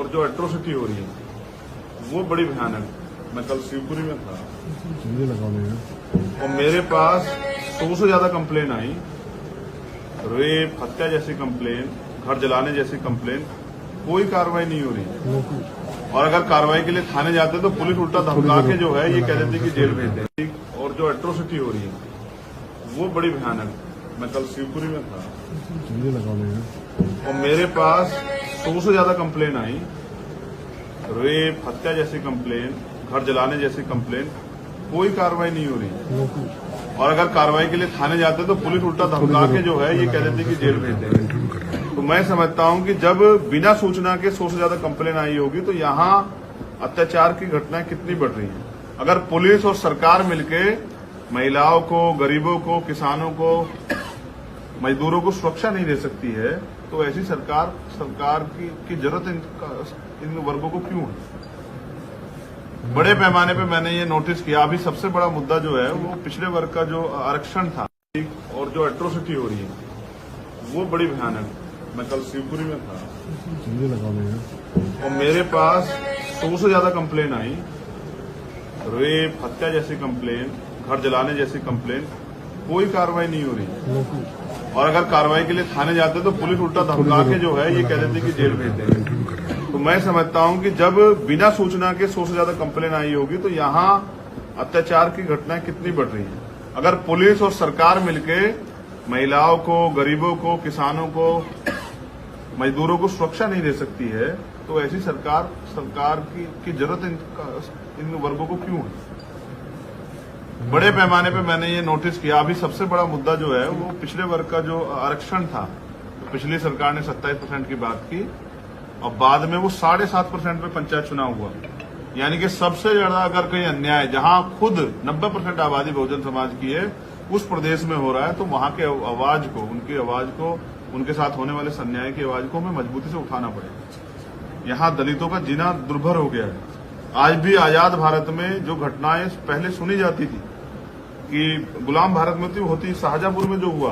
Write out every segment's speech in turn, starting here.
और जो एट्रोसिटी हो रही है वो बड़ी भयानक। मैं कल शिवपुरी में था और मेरे पास 100 से ज्यादा कंप्लेन आई, रेप, हत्या जैसी कंप्लेन, घर जलाने जैसी कंप्लेन। कोई कार्रवाई नहीं हो रही। और अगर कार्रवाई के लिए थाने जाते तो पुलिस उल्टा धमका के जो है ये कह देती कि जेल भेज देती। और जो एट्रोसिटी हो रही है वो बड़ी भयानक। मैं कल शिवपुरी में था और मेरे पास 100 से ज्यादा कंप्लेन आई, रेप, हत्या जैसी कंप्लेन, घर जलाने जैसी कंप्लेन। कोई कार्रवाई नहीं हो रही। और अगर कार्रवाई के लिए थाने जाते तो पुलिस उल्टा धमका के जो है ये कह देती कि जेल भेज देंगे। तो मैं समझता हूं कि जब बिना सूचना के 100 से ज्यादा कंप्लेन आई होगी तो यहाँ अत्याचार की घटनाएं कितनी बढ़ रही हैं। अगर पुलिस और सरकार मिलके महिलाओं को, गरीबों को, किसानों को, मजदूरों को सुरक्षा नहीं दे सकती है तो ऐसी सरकार की जरूरत इन वर्गों को क्यों है। बड़े पैमाने पे मैंने ये नोटिस किया। अभी सबसे बड़ा मुद्दा जो है वो पिछड़े वर्ग का जो आरक्षण था और जो एट्रोसिटी हो रही है वो बड़ी भयानक। मैं कल शिवपुरी में था और मेरे पास 100 से ज्यादा कंप्लेन आई, रेप, हत्या जैसी कंप्लेन, घर जलाने जैसी कंप्लेन। कोई कार्रवाई नहीं हो रही। और अगर कार्रवाई के लिए थाने जाते तो पुलिस उल्टा धमका के जो है ये कह देती कि जेल भेज देंगे। तो मैं समझता हूं कि जब बिना सूचना के 100 से ज्यादा कंप्लेन आई होगी तो यहाँ अत्याचार की घटनाएं कितनी बढ़ रही हैं। अगर पुलिस और सरकार मिलके महिलाओं को, गरीबों को, किसानों को, मजदूरों को सुरक्षा नहीं दे सकती है तो ऐसी सरकार की जरूरत इन वर्गों को क्यों है। बड़े पैमाने पे मैंने ये नोटिस किया। अभी सबसे बड़ा मुद्दा जो है वो पिछड़े वर्ग का जो आरक्षण था। तो पिछली सरकार ने 27% की बात की और बाद में वो 7.5% पे पंचायत चुनाव हुआ। यानी कि सबसे ज्यादा अगर कहीं अन्याय जहां खुद 90% आबादी बहुजन समाज की है उस प्रदेश में हो रहा है तो वहां के आवाज को, उनकी आवाज को, उनके साथ होने वाले अन्याय की आवाज को हमें मजबूती से उठाना पड़ेगा। यहाँ दलितों का जीना दुर्भर हो गया है। आज भी आजाद भारत में जो घटनाएं पहले सुनी जाती थी कि गुलाम भारत में होती, शाहजहांपुर में जो हुआ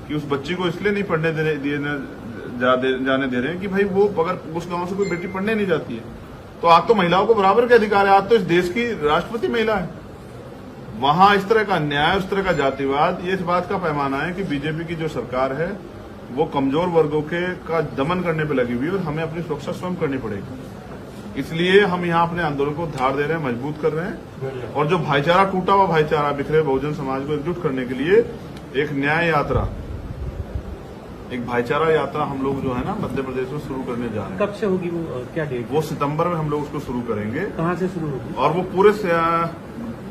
कि उस बच्ची को इसलिए नहीं पढ़ने जाने दे रहे हैं कि भाई वो अगर उस गांव से कोई बेटी पढ़ने नहीं जाती है तो आज तो महिलाओं को बराबर के अधिकार है। आज तो इस देश की राष्ट्रपति महिला है। वहां इस तरह का अन्याय, उस तरह का जातिवाद, ये इस बात का पैमाना है कि बीजेपी की जो सरकार है वो कमजोर वर्गों का दमन करने पर लगी हुई है और हमें अपनी सुरक्षा स्वयं करनी पड़ेगी। इसलिए हम यहाँ अपने आंदोलन को धार दे रहे हैं, मजबूत कर रहे हैं। और जो भाईचारा, टूटा हुआ भाईचारा, बिखरे बहुजन समाज को एकजुट करने के लिए एक न्याय यात्रा, एक भाईचारा यात्रा हम लोग जो है ना मध्य प्रदेश में शुरू करने जा रहे हैं। कब से होगी वो, क्या डेट? वो सितंबर में हम लोग उसको शुरू करेंगे। कहाँ से शुरू होगी? और वो पूरे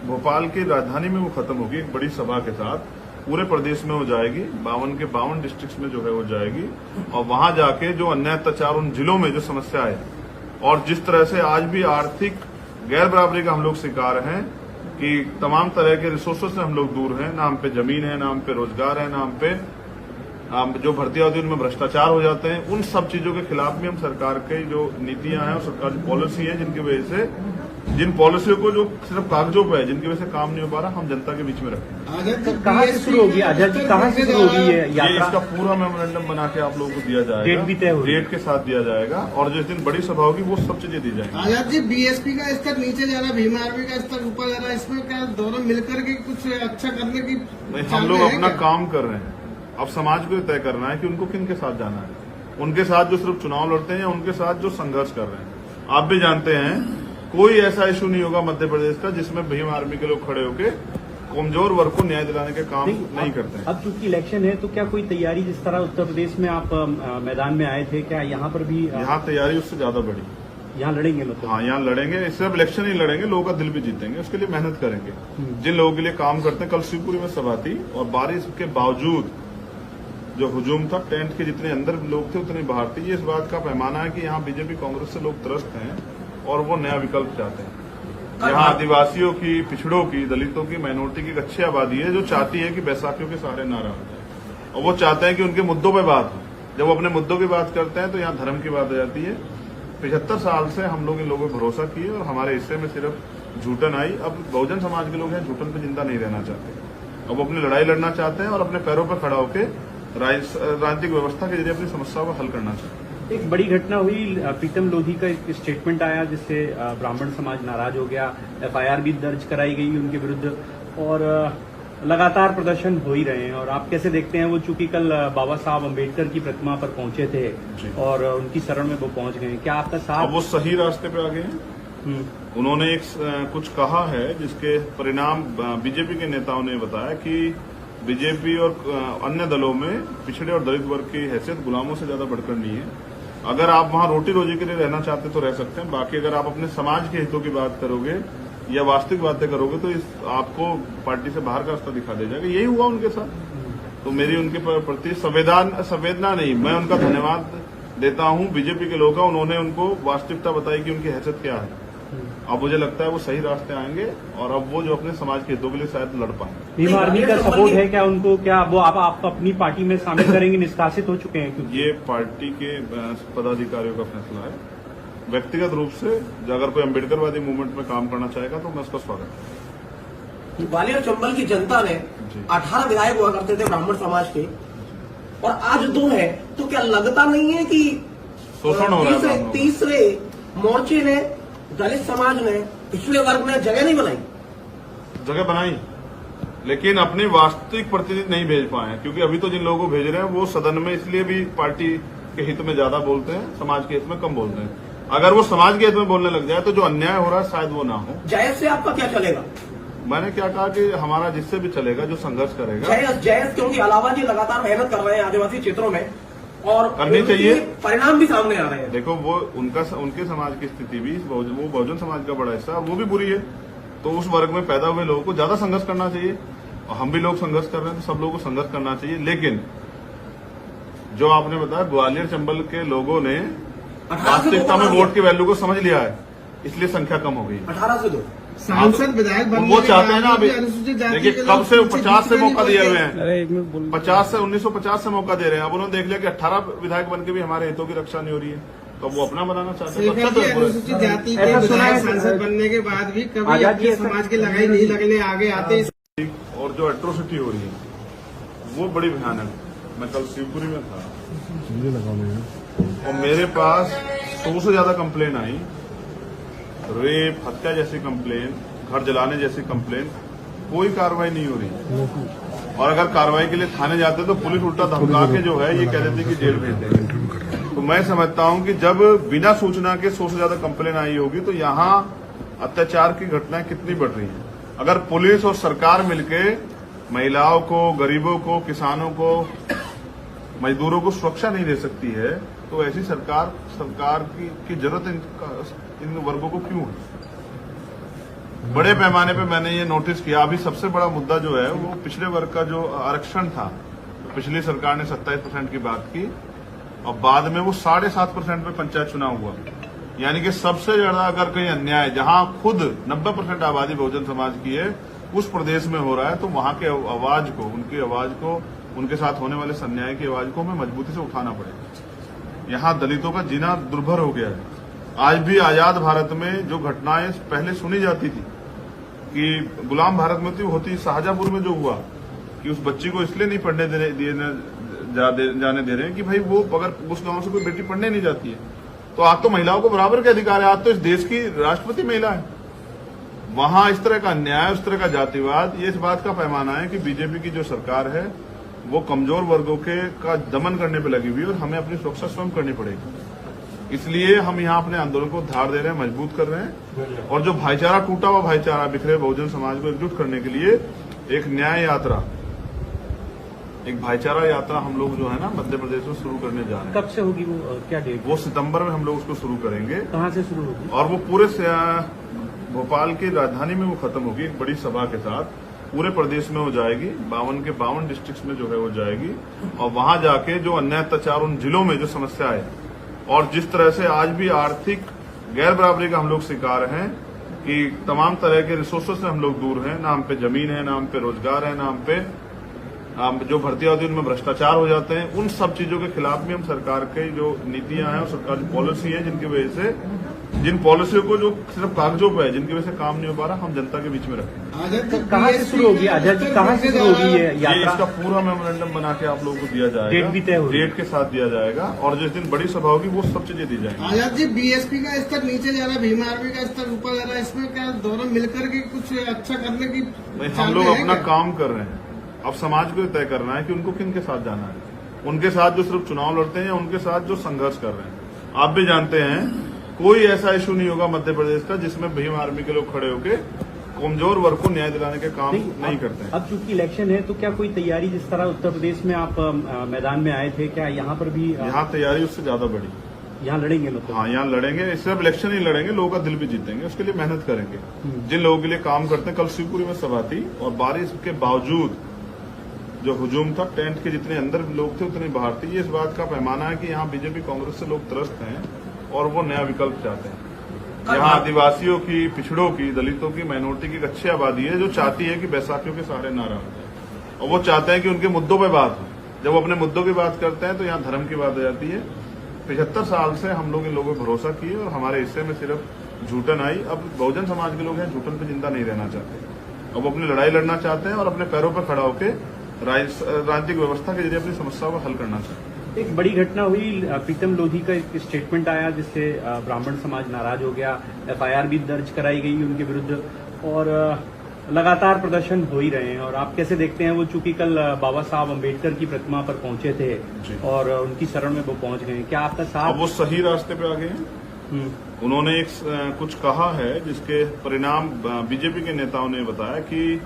भोपाल की राजधानी में वो खत्म होगी एक बड़ी सभा के साथ। पूरे प्रदेश में हो जाएगी, 52 के 52 डिस्ट्रिक्ट में जो है वो जाएगी। और वहां जाके जो अन्याय, अत्याचार, उन जिलों में जो समस्या है और जिस तरह से आज भी आर्थिक गैर बराबरी का हम लोग शिकार हैं कि तमाम तरह के रिसोर्सेज से हम लोग दूर हैं, ना हम पे जमीन है, ना हम पे रोजगार है, ना हम पे जो भर्तियां होती है उनमें भ्रष्टाचार हो जाते हैं। उन सब चीजों के खिलाफ भी हम सरकार की जो नीतियां हैं और सरकार की पॉलिसी है जिनकी वजह से, जिन पॉलिसियों को जो सिर्फ कागजों पर है, जिनकी वजह से काम नहीं हो पा रहा, हम जनता के बीच में रखेंगे। कहाँ से शुरू होगी आजाद जी, कहाँ से शुरू होगी ये यात्रा? इसका पूरा मेमोरेंडम बना के आप लोगों को दिया जाएगा, डेट भी तय होगी, डेट के साथ दिया जाएगा और जिस दिन बड़ी सभा होगी वो सब चीजें दी जाएंगी। आजाद जी, बीएसपी का स्तर नीचे जा रहा है, भीम आर्मी का स्तर ऊपर जा रहा है, इसमें क्या दोनों मिलकर के कुछ अच्छा करने की? नहीं, हम लोग अपना काम कर रहे हैं। अब समाज को तय करना है कि उनको किन के साथ जाना है। उनके साथ जो सिर्फ चुनाव लड़ते हैं या उनके साथ जो संघर्ष कर रहे हैं। आप भी जानते हैं कोई ऐसा इशू नहीं होगा मध्य प्रदेश का जिसमें भीम आर्मी के लोग खड़े होकर कमजोर वर्ग को न्याय दिलाने के काम नहीं करते हैं। अब चूंकि इलेक्शन है तो क्या कोई तैयारी, जिस तरह उत्तर प्रदेश में आप मैदान में आए थे, क्या यहाँ पर भी? यहाँ तैयारी उससे ज्यादा बड़ी। यहाँ लड़ेंगे मतलब? हाँ, यहाँ लड़ेंगे। सिर्फ इलेक्शन ही लड़ेंगे, लोगों का दिल भी जीतेंगे, उसके लिए मेहनत करेंगे। जिन लोगों के लिए काम करते हैं, कल शिवपुरी में सभा थी और बारिश के बावजूद जो हुजूम था, टेंट के जितने अंदर लोग थे उतने बाहर थे। ये इस बात का पैमाना है कि यहाँ बीजेपी कांग्रेस से लोग त्रस्त हैं और वो नया विकल्प चाहते हैं। यहाँ आदिवासियों की, पिछड़ों की, दलितों की, माइनॉरिटी की एक अच्छी आबादी है जो चाहती है कि बैसाखियों के सहारे ना रहा जाए और वो चाहते हैं कि उनके मुद्दों पे बात हो। जब वो अपने मुद्दों की बात करते हैं तो यहाँ धर्म की बात आ जाती है। 75 साल से हम लोग इन लोगों पर भरोसा किए और हमारे हिस्से में सिर्फ झूठन आई। अब बहुजन समाज के लोग हैं झूठन पे जिंदा नहीं रहना चाहते। अब वो अपनी लड़ाई लड़ना चाहते हैं और अपने पैरों पर खड़ा होकर राजनीतिक व्यवस्था के जरिए अपनी समस्याओं को हल करना चाहते हैं। एक बड़ी घटना हुई, प्रीतम लोधी का एक स्टेटमेंट आया जिससे ब्राह्मण समाज नाराज हो गया, एफआईआर भी दर्ज कराई गई उनके विरुद्ध और लगातार प्रदर्शन हो ही रहे हैं। और आप कैसे देखते हैं, वो चूंकि कल बाबा साहब अम्बेडकर की प्रतिमा पर पहुंचे थे और उनकी शरण में वो पहुंच गए, क्या आपका साथ? अब वो सही रास्ते पे आ गए हैं। उन्होंने एक कुछ कहा है जिसके परिणाम बीजेपी के नेताओं ने बताया कि बीजेपी और अन्य दलों में पिछड़े और दलित वर्ग की हैसियत गुलामों से ज्यादा बढ़कर नहीं है। अगर आप वहां रोटी रोजी के लिए रहना चाहते तो रह सकते हैं, बाकी अगर आप अपने समाज के हितों की बात करोगे या वास्तविक बातें करोगे तो आपको पार्टी से बाहर का रास्ता दिखा दे जाएगा। यही हुआ उनके साथ। तो मेरी उनके प्रति संवेदना नहीं, मैं उनका धन्यवाद देता हूं। बीजेपी के लोग हैं, उन्होंने उनको वास्तविकता बताई कि उनकी हैसियत क्या है। अब मुझे लगता है वो सही रास्ते आएंगे और अब वो जो अपने समाज के हितों के लिए शायद लड़ पाएंगे। भीम आर्मी का सपोर्ट है क्या उनको? क्या वो आप अपनी पार्टी में शामिल करेंगे? निष्कासित हो चुके हैं क्योंकि ये पार्टी के पदाधिकारियों का फैसला है। व्यक्तिगत रूप से अगर कोई अम्बेडकरवादी मूवमेंट में काम करना चाहेगा तो मैं उसका स्वागत करूंगा। ग्वालियर चंबल की जनता ने 18 विधायक हुआ करते थे ब्राह्मण समाज के और आज 2 है, तो क्या लगता नहीं है कि शोषण हो रहा है? तीसरे मोर्चे ने, दलित समाज ने, पिछड़े वर्ग ने जगह नहीं बनाई? जगह बनाई, लेकिन अपनी वास्तविक प्रतिनिधि नहीं भेज पाए, क्योंकि अभी तो जिन लोगों को भेज रहे हैं वो सदन में इसलिए भी पार्टी के हित में ज्यादा बोलते हैं, समाज के हित में कम बोलते हैं। अगर वो समाज के हित में बोलने लग जाए तो जो अन्याय हो रहा है शायद वो ना हो। जायज से आपका क्या चलेगा? मैंने क्या कहा कि हमारा जिससे भी चलेगा, जो संघर्ष करेगा। जायज क्योंकि अलावा जी लगातार मेहनत कर रहे हैं आदिवासी क्षेत्रों में और करनी चाहिए, परिणाम भी सामने आ रहे हैं। देखो वो उनके समाज की स्थिति भी, वो बहुजन समाज का बड़ा हिस्सा वो भी बुरी है। तो उस वर्ग में पैदा हुए लोगों को ज्यादा संघर्ष करना चाहिए और हम भी लोग संघर्ष कर रहे हैं तो सब लोगों को संघर्ष करना चाहिए। लेकिन जो आपने बताया, ग्वालियर चंबल के लोगों ने वास्तविकता में वोट की वैल्यू को समझ लिया है, इसलिए संख्या कम हो गई। 18 से 2 सांसद विधायक बनने वो चाहते हैं ना अभी। अनुसूचित जाति देखिए के कब से लोग 50 से मौका दिए हुए हैं, अरे एक मिनट बोल 50 से 1950 से मौका दे रहे हैं। अब उन्होंने देख लिया कि 18 विधायक बन के भी हमारे हितों की रक्षा नहीं हो रही है, तो वो अपना बनाना चाहते हैं। शेखर जी, अनुसूचित जाति के विधायक सांसद बनने के बाद भी कभी अपने समाज की लगाई नहीं लगने आगे आते। और जो एट्रोसिटी हो रही है वो बड़ी भयानक। मैं कल शिवपुरी में था और मेरे पास 100 से ज्यादा कंप्लेन आई, रेप, हत्या जैसी कंप्लेन, घर जलाने जैसी कंप्लेन। कोई कार्रवाई नहीं हो रही। और अगर कार्रवाई के लिए थाने जाते तो पुलिस उल्टा धमका के जो है ये कह देती कि जेल भेज देंगे। तो मैं समझता हूं कि जब बिना सूचना के 100 से ज्यादा कंप्लेन आई होगी तो यहाँ अत्याचार की घटनाएं कितनी बढ़ रही हैं। अगर पुलिस और सरकार मिलके महिलाओं को, गरीबों को, किसानों को, मजदूरों को सुरक्षा नहीं दे सकती है तो ऐसी सरकार की जरूरत इन वर्गों को क्यों है? बड़े पैमाने पे मैंने ये नोटिस किया। अभी सबसे बड़ा मुद्दा जो है वो पिछड़े वर्ग का जो आरक्षण था, पिछली सरकार ने 27% की बात की और बाद में वो 7.5% पे पंचायत चुनाव हुआ। यानी कि सबसे ज्यादा अगर कहीं अन्याय जहां खुद 90% आबादी बहुजन समाज की है उस प्रदेश में हो रहा है तो वहां के आवाज को, उनकी आवाज को, उनके साथ होने वाले अन्याय की आवाज को हमें मजबूती से उठाना पड़ेगा। यहाँ दलितों का जीना दुर्भर हो गया है। आज भी आजाद भारत में जो घटनाएं पहले सुनी जाती थी कि गुलाम भारत में थी, होती शाहजहांपुर में जो हुआ कि उस बच्ची को इसलिए नहीं पढ़ने जाने दे रहे हैं कि भाई वो अगर उस गांव से कोई बेटी पढ़ने नहीं जाती है तो आज तो महिलाओं को बराबर के अधिकार है। आज तो इस देश की राष्ट्रपति महिला है। वहां इस तरह का अन्याय, उस तरह का जातिवाद, ये इस बात का पैमाना है कि बीजेपी की जो सरकार है वो कमजोर वर्गों का दमन करने पर लगी हुई है और हमें अपनी सुरक्षा स्वयं करनी पड़ेगी। इसलिए हम यहाँ अपने आंदोलन को धार दे रहे हैं, मजबूत कर रहे हैं और जो भाईचारा, टूटा हुआ भाईचारा, बिखरे बहुजन समाज को एकजुट करने के लिए एक न्याय यात्रा, एक भाईचारा यात्रा हम लोग जो है ना मध्य प्रदेश में शुरू करने जा रहे हैं। कब से होगी वो, क्या डेट? वो सितंबर में हम लोग उसको शुरू करेंगे। कहाँ से शुरू होगी? और वो पूरे भोपाल की राजधानी में वो खत्म होगी एक बड़ी सभा के साथ। पूरे प्रदेश में हो जाएगी, 52 के 52 डिस्ट्रिक्ट्स में जो है वो जाएगी और वहां जाके जो अन्याय अत्याचार उन जिलों में जो समस्या है और जिस तरह से आज भी आर्थिक गैर बराबरी का हम लोग शिकार हैं कि तमाम तरह के रिसोर्सेज से हम लोग दूर हैं, ना हम पे जमीन है, ना हम पे रोजगार है, ना हम पे जो भर्ती होती है उनमें भ्रष्टाचार हो जाते हैं। उन सब चीजों के खिलाफ भी हम सरकार की जो नीतियां हैं और सरकार की पॉलिसी है जिनकी वजह से जिन पॉलिसियों को जो सिर्फ कागजों पे है, जिनकी वजह से काम नहीं हो पा रहा, हम जनता के बीच में रखेंगे। आजाद जी, कहाँ से शुरू होगी आजाद जी, कहाँ से शुरू होगी ये ये यात्रा? इसका पूरा मेमोरेंडम बना के आप लोगों को दिया जाएगा, डेट भी तय होगी। डेट के साथ दिया जाएगा, और जिस दिन बड़ी सभा होगी वो सब चीजें दी जाएंगी। आजाद जी, बीएसपी का स्तर नीचे जा रहा है, भीम आर्मी का स्तर ऊपर जा रहा है, इसमें क्या दोनों मिलकर के कुछ अच्छा करने की हम लोग अपना काम कर रहे हैं। अब समाज को तय करना है कि उनको किन के साथ जाना है, उनके साथ जो सिर्फ चुनाव लड़ते हैं या उनके साथ जो संघर्ष कर रहे हैं। आप भी जानते हैं कोई ऐसा इशू नहीं होगा मध्य प्रदेश का जिसमें भीम आर्मी के लोग खड़े होकर कमजोर वर्ग को न्याय दिलाने के काम नहीं करते हैं। अब चूंकि इलेक्शन है तो क्या कोई तैयारी, जिस तरह उत्तर प्रदेश में आप मैदान में आए थे, क्या यहाँ पर भी यहाँ तैयारी उससे ज्यादा बड़ी। यहाँ लड़ेंगे? मतलब हाँ, यहाँ लड़ेंगे, सिर्फ इलेक्शन ही लड़ेंगे, लोगों का दिल भी जीतेंगे, उसके लिए मेहनत करेंगे। जिन लोगों के लिए काम करते हैं, कल शिवपुरी में सभा थी और बारिश के बावजूद जो हुजूम था, टेंट के जितने अंदर लोग थे उतने बाहर थे। ये इस बात का पैमाना है कि यहाँ बीजेपी कांग्रेस से लोग त्रस्त हैं और वो नया विकल्प चाहते हैं। यहाँ आदिवासियों की, पिछड़ों की, दलितों की, माइनॉरिटी की एक अच्छी आबादी है जो चाहती है कि बैसाखियों के सहारे ना रहें, और वो चाहते हैं कि उनके मुद्दों पर बात हो। जब वो अपने मुद्दों की बात करते हैं तो यहाँ धर्म की बात आ जाती है। 75 साल से हम लोग इन लोगों पर भरोसा किए और हमारे हिस्से में सिर्फ झूठन आई। अब बहुजन समाज के लोग हैं, झूठन पे जिंदा नहीं रहना चाहते। अब अपनी लड़ाई लड़ना चाहते हैं और अपने पैरों पर खड़ा होकर राजनीतिक व्यवस्था के जरिए अपनी समस्याओं को हल करना चाहते हैं। एक बड़ी घटना हुई, प्रीतम लोधी का एक स्टेटमेंट आया जिससे ब्राह्मण समाज नाराज हो गया, एफआईआर भी दर्ज कराई गई उनके विरुद्ध, और लगातार प्रदर्शन हो ही रहे हैं। और आप कैसे देखते हैं वो, चूंकि कल बाबा साहब अम्बेडकर की प्रतिमा पर पहुंचे थे और उनकी शरण में वो पहुंच गए, क्या आपका साथ? अब वो सही रास्ते पे आ गए हैं। उन्होंने एक कुछ कहा है जिसके परिणाम बीजेपी के नेताओं ने बताया कि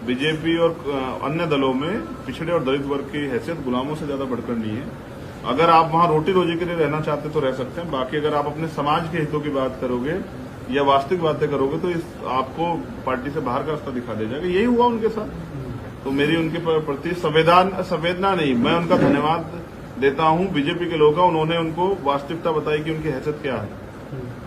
बीजेपी और अन्य दलों में पिछड़े और दलित वर्ग की हैसियत गुलामों से ज्यादा बढ़कर नहीं है। अगर आप वहां रोटी रोजी के लिए रहना चाहते तो रह सकते हैं, बाकी अगर आप अपने समाज के हितों की बात करोगे या वास्तविक बातें करोगे तो आपको पार्टी से बाहर का रास्ता दिखा दे जाएगा। यही हुआ उनके साथ। तो मेरी उनके प्रति संवेदना नहीं, मैं उनका धन्यवाद देता हूं बीजेपी के लोगों का। उन्होंने उनको वास्तविकता बताई कि उनकी हैसियत क्या है।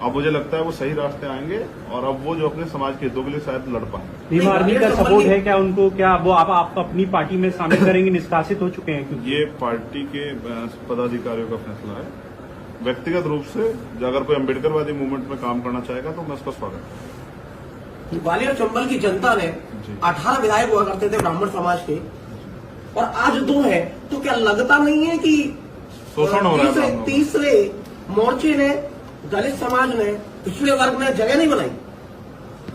अब मुझे लगता है वो सही रास्ते आएंगे और अब वो जो अपने समाज के हितों के लिए शायद लड़ पाएंगे। भीम आर्मी का सपोर्ट है क्या उनको? क्या वो आप अपनी पार्टी में शामिल करेंगे? निष्कासित हो चुके हैं क्योंकि ये पार्टी के पदाधिकारियों का फैसला है। व्यक्तिगत रूप से अगर कोई अम्बेडकरवादी मूवमेंट में काम करना चाहेगा तो मैं उसका स्वागत करूंगा। ग्वालियर चंबल की जनता ने 18 विधायक हुआ करते थे ब्राह्मण समाज के, और आज 2 है, तो क्या लगता नहीं है कि शोषण हो रहा है? तीसरे मोर्चे ने, दलित समाज ने, पिछड़े वर्ग ने जगह नहीं बनाई?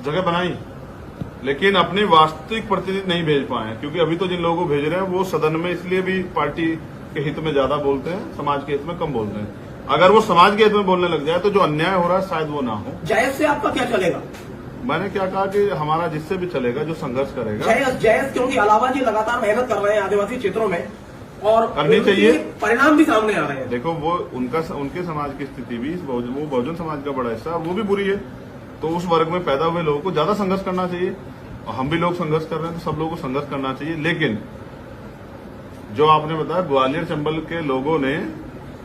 जगह बनाई, लेकिन अपनी वास्तविक प्रतिनिधि नहीं भेज पाए, क्योंकि अभी तो जिन लोगों को भेज रहे हैं वो सदन में इसलिए भी पार्टी के हित में ज्यादा बोलते हैं, समाज के हित में कम बोलते हैं। अगर वो समाज के हित में बोलने लग जाए तो जो अन्याय हो रहा है शायद वो ना हो। जायज से आपका क्या चलेगा? मैंने क्या कहा कि हमारा जिससे भी चलेगा, जो संघर्ष करेगा। जायज क्योंकि अलावा जी लगातार मेहनत कर रहे हैं आदिवासी क्षेत्रों में और करनी चाहिए, परिणाम भी सामने आ रहे हैं। देखो वो उनके समाज की स्थिति भी, वो बहुजन समाज का बड़ा हिस्सा वो भी बुरी है, तो उस वर्ग में पैदा हुए लोगों को ज्यादा संघर्ष करना चाहिए। और हम भी लोग संघर्ष कर रहे हैं तो सब लोगों को संघर्ष करना चाहिए। लेकिन जो आपने बताया, ग्वालियर चंबल के लोगों ने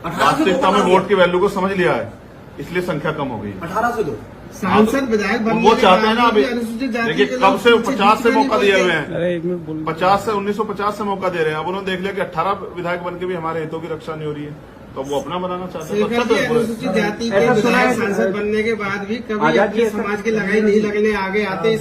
वास्तविकता में वोट की वैल्यू को समझ लिया है, इसलिए संख्या कम हो गई। 18 से 2 सांसद विधायक बनने वो चाहते हैं ना। अभी अनुसूचित जाति देखिए के कब से लोग 50 से मौका दिए हुए हैं, अरे एक मिनट बोल 50 से 1950 से मौका दे रहे हैं। अब उन्होंने देख लिया कि 18 विधायक बनके भी हमारे हितों की रक्षा नहीं हो रही है, तो वो अपना बनाना चाहते हैं। शेखर जी, अनुसूचित जाति के ऐसा सुना है विधायक सांसद बनने के बाद भी कभी आजाद जी अपने समाज की लगाई नहीं लगने आगे आते।